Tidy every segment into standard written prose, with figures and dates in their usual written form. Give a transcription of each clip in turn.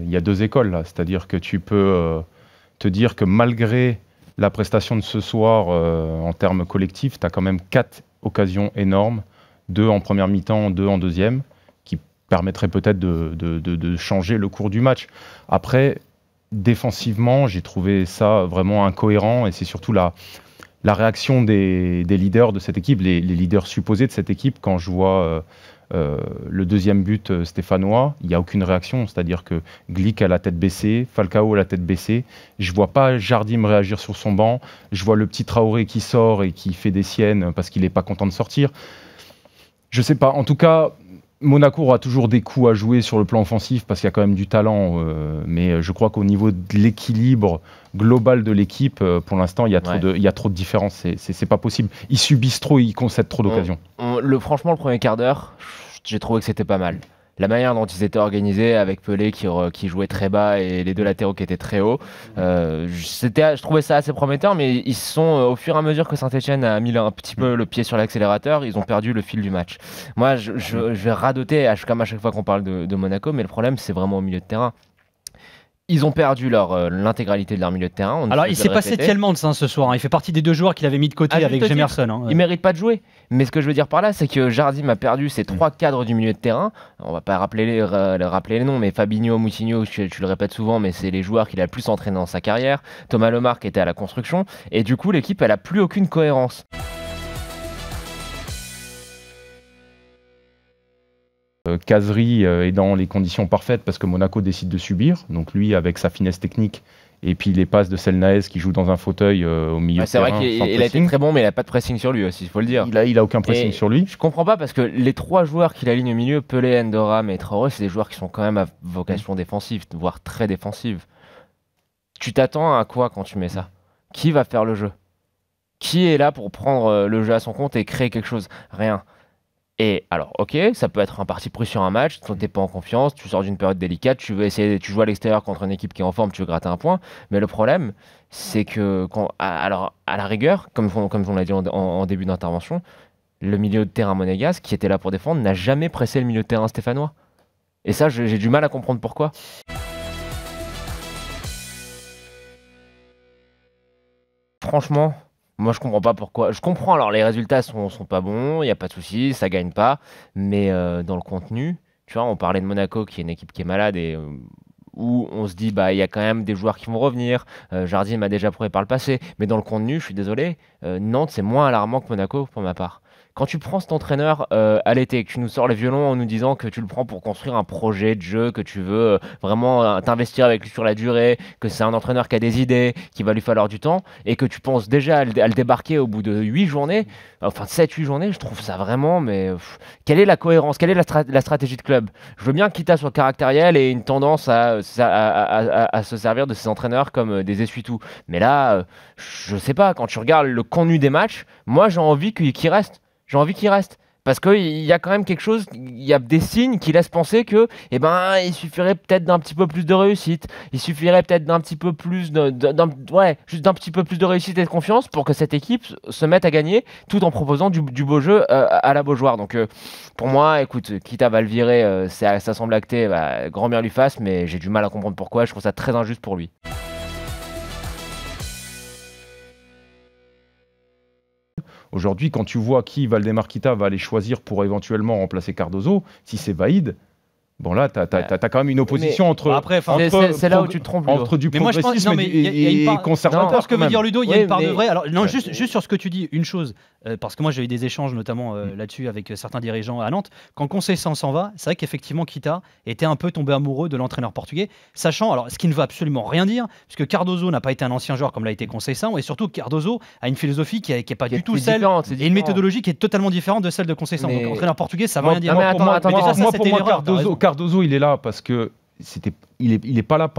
Il y a deux écoles là, c'est-à-dire que tu peux te dire que malgré la prestation de ce soir en termes collectifs, tu as quand même 4 occasions énormes, 2 en première mi-temps, 2 en deuxième, qui permettraient peut-être de changer le cours du match. Après, défensivement, j'ai trouvé ça vraiment incohérent et c'est surtout la réaction des leaders de cette équipe, les leaders supposés de cette équipe, quand je vois le deuxième but stéphanois, il n'y a aucune réaction, c'est-à-dire que Glick a la tête baissée, Falcao a la tête baissée, je ne vois pas Jardim réagir sur son banc, je vois le petit Traoré qui sort et qui fait des siennes parce qu'il n'est pas content de sortir. Je ne sais pas, en tout cas, Monaco aura toujours des coups à jouer sur le plan offensif parce qu'il y a quand même du talent, mais je crois qu'au niveau de l'équilibre global de l'équipe, pour l'instant, il y a trop de différences. C'est pas possible. Ils subissent trop, ils concèdent trop d'occasions. Franchement, le premier quart d'heure, j'ai trouvé que c'était pas mal. La manière dont ils étaient organisés, avec Pelé qui jouait très bas et les deux latéraux qui étaient très hauts, je trouvais ça assez prometteur, mais ils sont, au fur et à mesure que Saint-Etienne a mis un petit peu le pied sur l'accélérateur, ils ont perdu le fil du match. Moi, je vais radoter comme à chaque fois qu'on parle de Monaco, mais le problème, c'est vraiment au milieu de terrain. Ils ont perdu l'intégralité de leur milieu de terrain. Alors, il s'est passé Tielemans ce soir. Il fait partie des deux joueurs qu'il avait mis de côté avec Jemerson. Il ne mérite pas de jouer. Mais ce que je veux dire par là, c'est que Jardim a perdu ses 3 cadres du milieu de terrain. On ne va pas rappeler les noms, mais Fabinho, Moutinho, tu le répètes souvent, mais c'est les joueurs qu'il a le plus entraîné dans sa carrière. Thomas Lemar qui était à la construction. Et du coup, l'équipe, elle n'a plus aucune cohérence. Kazri est dans les conditions parfaites parce que Monaco décide de subir. Donc lui, avec sa finesse technique et puis les passes de Selnaes qui joue dans un fauteuil au milieu de terrain. C'est vrai qu'il a été très bon, mais il n'a pas de pressing sur lui aussi, il faut le dire. Il a aucun pressing sur lui. Je comprends pas parce que les 3 joueurs qu'il aligne au milieu, Pelé, Endoram et Traoré, c'est des joueurs qui sont quand même à vocation défensive, voire très défensive. Tu t'attends à quoi quand tu mets ça? Qui va faire le jeu? Qui est là pour prendre le jeu à son compte et créer quelque chose? Rien. Et alors, ok, ça peut être un parti pris sur un match, tu n'es pas en confiance, tu sors d'une période délicate, tu joues à l'extérieur contre une équipe qui est en forme, tu veux gratter un point. Mais le problème, c'est que, à la rigueur, comme on l'a dit en début d'intervention, le milieu de terrain monégasque, qui était là pour défendre, n'a jamais pressé le milieu de terrain stéphanois. Et ça, j'ai du mal à comprendre pourquoi. Franchement... Moi, je comprends pas pourquoi. Je comprends, alors les résultats sont pas bons, il n'y a pas de souci, ça gagne pas. Mais dans le contenu, tu vois, on parlait de Monaco, qui est une équipe qui est malade et où on se dit, bah, il y a quand même des joueurs qui vont revenir. Jardim a déjà prouvé par le passé. Mais dans le contenu, je suis désolé, Nantes, c'est moins alarmant que Monaco pour ma part. Quand tu prends cet entraîneur à l'été, que tu nous sors les violons en nous disant que tu le prends pour construire un projet de jeu, que tu veux vraiment t'investir avec lui sur la durée, que c'est un entraîneur qui a des idées, qu'il va lui falloir du temps, et que tu penses déjà à le débarquer au bout de 8 journées, enfin 7-8 journées, je trouve ça vraiment, mais quelle est la cohérence, quelle est la stratégie de club? Je veux bien que Kita soit caractériel et une tendance à se servir de ses entraîneurs comme des essuie-tout. Mais là, je sais pas, quand tu regardes le contenu des matchs, moi j'ai envie qu'il reste. J'ai envie qu'il reste. Parce qu'il y a quand même quelque chose, il y a des signes qui laissent penser que, il suffirait peut-être d'un petit peu plus de réussite. Il suffirait peut-être d'un petit peu plus juste d'un petit peu plus de réussite et de confiance pour que cette équipe se mette à gagner tout en proposant du beau jeu à la Beaujoire. Donc, pour moi, écoute, Kita va le virer, ça semble acté, grand bien lui fasse, mais j'ai du mal à comprendre pourquoi. Je trouve ça très injuste pour lui. Aujourd'hui, quand tu vois qui Valdemar Kita va aller choisir pour éventuellement remplacer Cardozo, si c'est Vaïd, bon là, t'as quand même une opposition entre là où tu te trompes. Entre du progressisme et conservateur. Ce que veut dire Ludo, il y a une part de vrai. Alors, non, juste sur ce que tu dis, une chose, parce que moi j'ai eu des échanges notamment là-dessus avec certains dirigeants à Nantes. Quand Conceição s'en va, c'est vrai qu'effectivement Kita était un peu tombé amoureux de l'entraîneur portugais, sachant, alors ce qui ne veut absolument rien dire, puisque Cardozo n'a pas été un ancien joueur comme l'a été Conceição, et surtout Cardozo a une philosophie qui est pas du tout celle, et une méthodologie qui est totalement différente de celle de Conceição. Donc entraîneur portugais, ça veut rien dire. Pour moi, Cardozo, il est là parce que il est pas là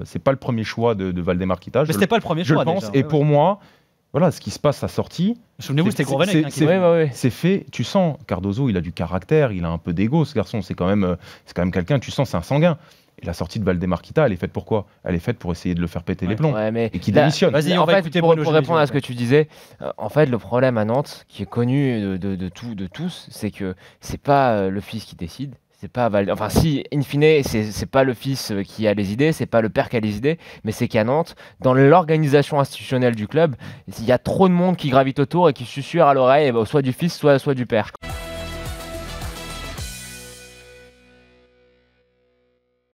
c'est pas le premier choix de Valdemar Kita. Mais c'était pas le premier choix, je pense. Et pour moi, voilà, ce qui se passe à sortie. Souvenez-vous, c'était Gourvenec. C'est fait. Tu sens, Cardozo, il a du caractère, il a un peu d'ego, ce garçon. C'est quand même quelqu'un. Tu sens, c'est un sanguin. Et la sortie de Valdemar Kita, elle est faite pour quoi? Elle est faite pour essayer de le faire péter les plombs et qui démissionne. Vas-y, en fait, pour répondre à ce que tu disais, en fait, le problème à Nantes, qui est connu de tous, c'est que c'est pas le fils qui décide. c'est pas validé. Enfin, si, in fine, c'est pas le fils qui a les idées, c'est pas le père qui a les idées, mais c'est qu'à Nantes, dans l'organisation institutionnelle du club, il y a trop de monde qui gravite autour et qui susurre à l'oreille, soit du fils, soit du père.